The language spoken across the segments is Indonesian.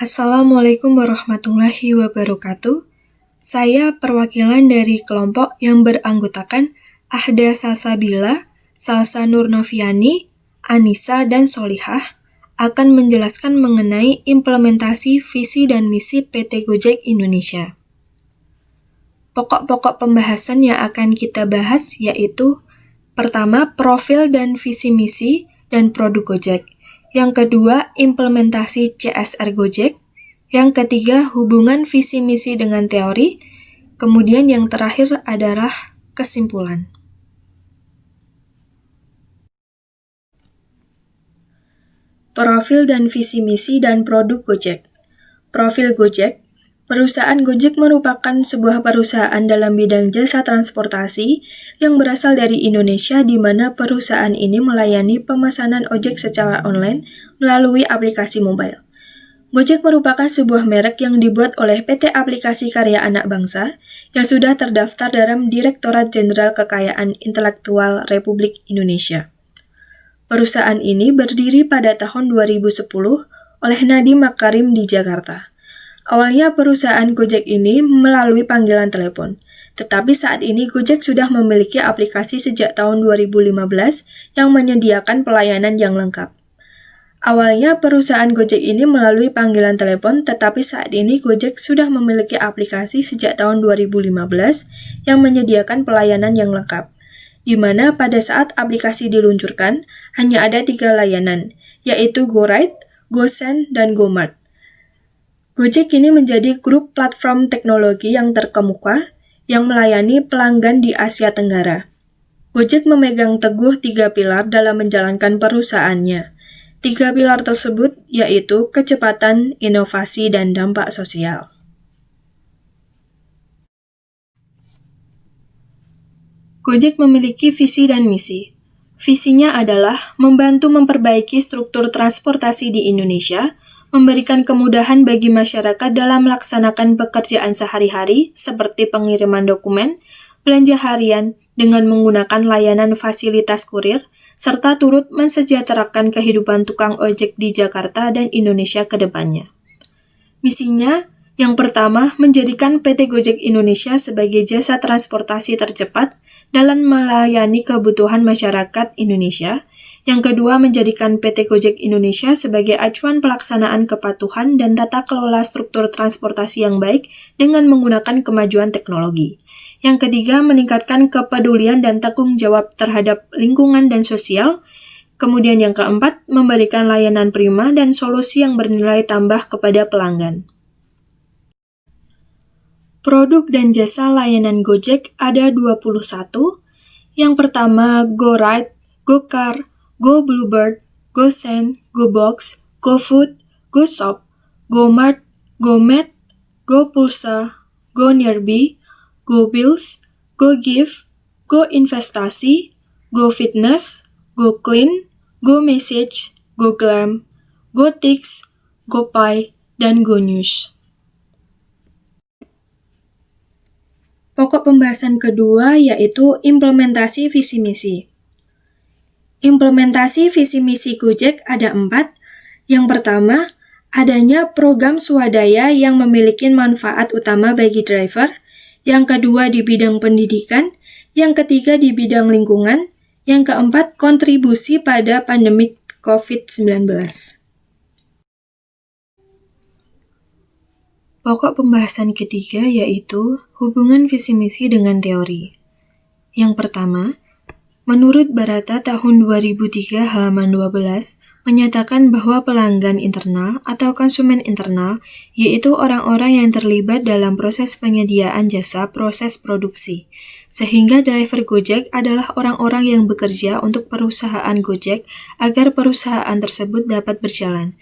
Assalamualaikum warahmatullahi wabarakatuh. Saya perwakilan dari kelompok yang beranggotakan Ahda Salsabila, Salsa Nurnoviani, Anissa, dan Solihah akan menjelaskan mengenai implementasi visi dan misi PT Gojek Indonesia. Pokok-pokok pembahasan yang akan kita bahas yaitu pertama, profil dan visi misi dan produk Gojek. Yang kedua, implementasi CSR Gojek. Yang ketiga, hubungan visi misi dengan teori. Kemudian yang terakhir adalah kesimpulan. Profil dan visi misi dan produk Gojek. Profil Gojek. Perusahaan Gojek merupakan sebuah perusahaan dalam bidang jasa transportasi yang berasal dari Indonesia di mana perusahaan ini melayani pemesanan ojek secara online melalui aplikasi mobile. Gojek merupakan sebuah merek yang dibuat oleh PT Aplikasi Karya Anak Bangsa yang sudah terdaftar dalam Direktorat Jenderal Kekayaan Intelektual Republik Indonesia. Perusahaan ini berdiri pada tahun 2010 oleh Nadiem Makarim di Jakarta. Awalnya perusahaan Gojek ini melalui panggilan telepon, tetapi saat ini Gojek sudah memiliki aplikasi sejak tahun 2015 yang menyediakan pelayanan yang lengkap. Awalnya perusahaan Gojek ini melalui panggilan telepon, tetapi saat ini Gojek sudah memiliki aplikasi sejak tahun 2015 yang menyediakan pelayanan yang lengkap, di mana pada saat aplikasi diluncurkan hanya ada 3 layanan, yaitu GoRide, GoSend, dan GoMart. Gojek kini menjadi grup platform teknologi yang terkemuka yang melayani pelanggan di Asia Tenggara. Gojek memegang teguh 3 pilar dalam menjalankan perusahaannya. 3 pilar tersebut yaitu kecepatan, inovasi, dan dampak sosial. Gojek memiliki visi dan misi. Visinya adalah membantu memperbaiki struktur transportasi di Indonesia, memberikan kemudahan bagi masyarakat dalam melaksanakan pekerjaan sehari-hari seperti pengiriman dokumen, belanja harian dengan menggunakan layanan fasilitas kurir, serta turut mensejahterakan kehidupan tukang ojek di Jakarta dan Indonesia ke depannya. Misinya, yang pertama, menjadikan PT Gojek Indonesia sebagai jasa transportasi tercepat dalam melayani kebutuhan masyarakat Indonesia. Yang kedua, menjadikan PT Gojek Indonesia sebagai acuan pelaksanaan kepatuhan dan tata kelola struktur transportasi yang baik dengan menggunakan kemajuan teknologi. Yang ketiga, meningkatkan kepedulian dan tanggung jawab terhadap lingkungan dan sosial. Kemudian yang keempat, memberikan layanan prima dan solusi yang bernilai tambah kepada pelanggan. Produk dan jasa layanan Gojek ada 21. Yang pertama, GoRide, GoCar, GoBluebird, GoSend, GoBox, GoFood, GoShop, GoMart, GoMet, GoPulsa, GoNearby, GoBills, GoGive, GoInvestasi, GoFitness, GoClean, GoMessage, GoGlam, GoTix, GoPay, dan GoNews. Pokok pembahasan kedua yaitu implementasi visi misi. Implementasi visi misi Gojek ada 4. Yang pertama, adanya program swadaya yang memiliki manfaat utama bagi driver. Yang kedua, di bidang pendidikan. Yang ketiga, di bidang lingkungan. Yang keempat, kontribusi pada pandemi COVID-19. Pokok pembahasan ketiga yaitu hubungan visi misi dengan teori. Yang pertama, menurut Barata tahun 2003 halaman 12 menyatakan bahwa pelanggan internal atau konsumen internal yaitu orang-orang yang terlibat dalam proses penyediaan jasa proses produksi. Sehingga driver Gojek adalah orang-orang yang bekerja untuk perusahaan Gojek agar perusahaan tersebut dapat berjalan.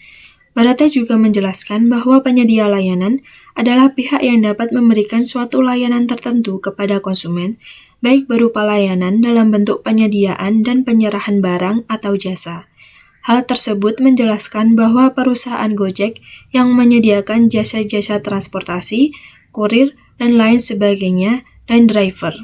Barata juga menjelaskan bahwa penyedia layanan adalah pihak yang dapat memberikan suatu layanan tertentu kepada konsumen, baik berupa layanan dalam bentuk penyediaan dan penyerahan barang atau jasa. Hal tersebut menjelaskan bahwa perusahaan Gojek yang menyediakan jasa-jasa transportasi, kurir, dan lain sebagainya, dan driver.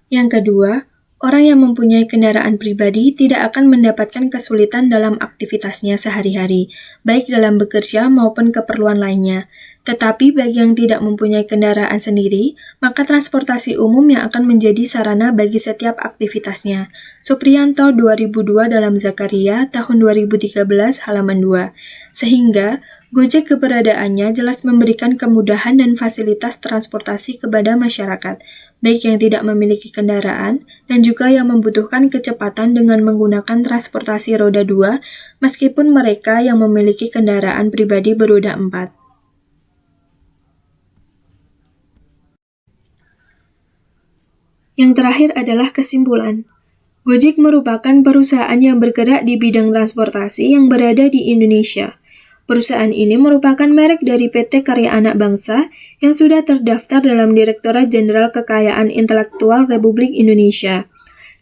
Yang kedua, Orang yang mempunyai kendaraan pribadi tidak akan mendapatkan kesulitan dalam aktivitasnya sehari-hari, baik dalam bekerja maupun keperluan lainnya. Tetapi bagi yang tidak mempunyai kendaraan sendiri, maka transportasi umum yang akan menjadi sarana bagi setiap aktivitasnya. Supriyanto 2002 dalam Zakaria tahun 2013 halaman 2. Sehingga Gojek keberadaannya jelas memberikan kemudahan dan fasilitas transportasi kepada masyarakat, baik yang tidak memiliki kendaraan dan juga yang membutuhkan kecepatan dengan menggunakan transportasi roda 2, meskipun mereka yang memiliki kendaraan pribadi beroda 4. Yang terakhir adalah kesimpulan. Gojek merupakan perusahaan yang bergerak di bidang transportasi yang berada di Indonesia. Perusahaan ini merupakan merek dari PT Karya Anak Bangsa yang sudah terdaftar dalam Direktorat Jenderal Kekayaan Intelektual Republik Indonesia.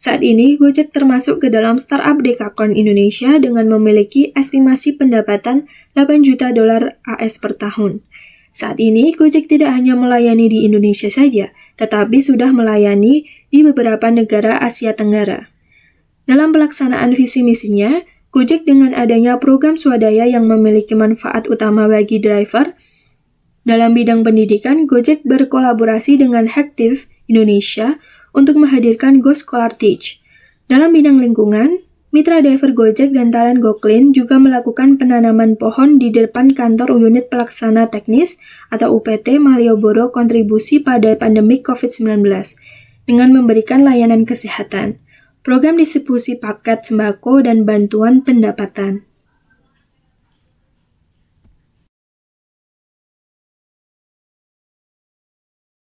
Saat ini, Gojek termasuk ke dalam startup Dekakorn Indonesia dengan memiliki estimasi pendapatan 8 juta dolar AS per tahun. Saat ini, Gojek tidak hanya melayani di Indonesia saja, tetapi sudah melayani di beberapa negara Asia Tenggara. Dalam pelaksanaan visi misinya, Gojek dengan adanya program swadaya yang memiliki manfaat utama bagi driver. Dalam bidang pendidikan, Gojek berkolaborasi dengan Hektiv Indonesia untuk menghadirkan Go Scholar Teach. Dalam bidang lingkungan, mitra driver Gojek dan Talent GoClean juga melakukan penanaman pohon di depan kantor unit pelaksana teknis atau UPT Malioboro kontribusi pada pandemi COVID-19 dengan memberikan layanan kesehatan, program distribusi paket sembako dan bantuan pendapatan.